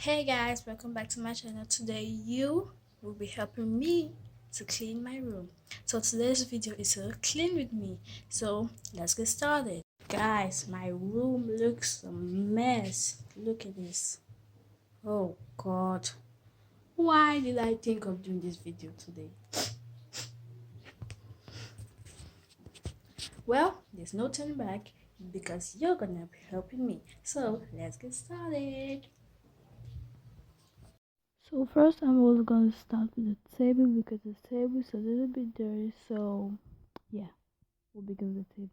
Hey guys, welcome back to my channel. Today you will be helping me to clean my room. So today's video is a clean with me. So let's get started. Guys, my room looks a mess. Look at this. Oh god. Why did I think of doing this video today? Well, there's no turning back because you're gonna be helping me. So let's get started. So first I'm also going to start with the table because the table is a little bit dirty, so yeah, we'll begin with the table.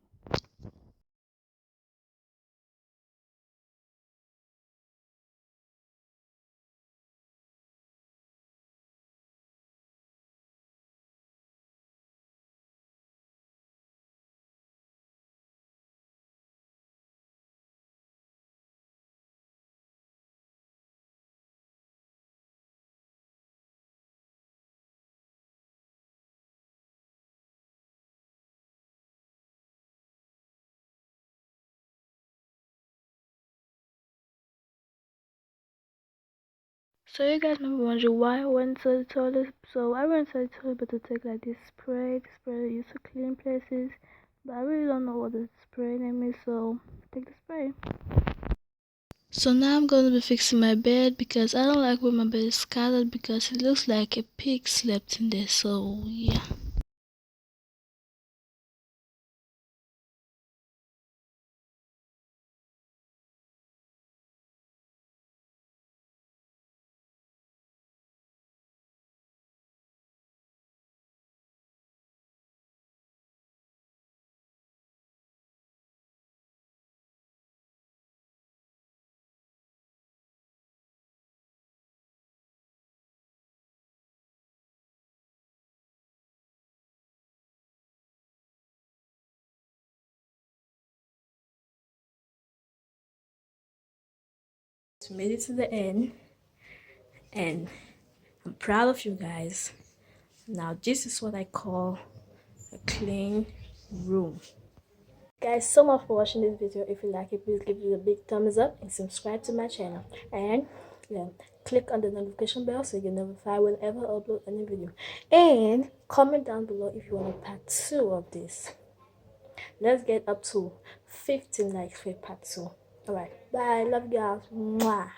So you guys maybe wondering why I went to the toilet. So I went to the toilet but to take like this spray used to clean places, but I really don't know what the spray name is, so take the spray. So now I'm gonna be fixing my bed because I don't like when my bed is scattered because it looks like a pig slept in there, so yeah. Made it to the end and I'm proud of you guys. Now this is what I call a clean room. Guys, so much for watching this video. If you like it, please give it a big thumbs up and subscribe to my channel. And yeah, click on the notification bell so you get notified whenever I upload a new video. And comment down below if you want a part 2 of this. Let's get up to 15 likes for part 2. Alright, bye. Love you guys. Mwah.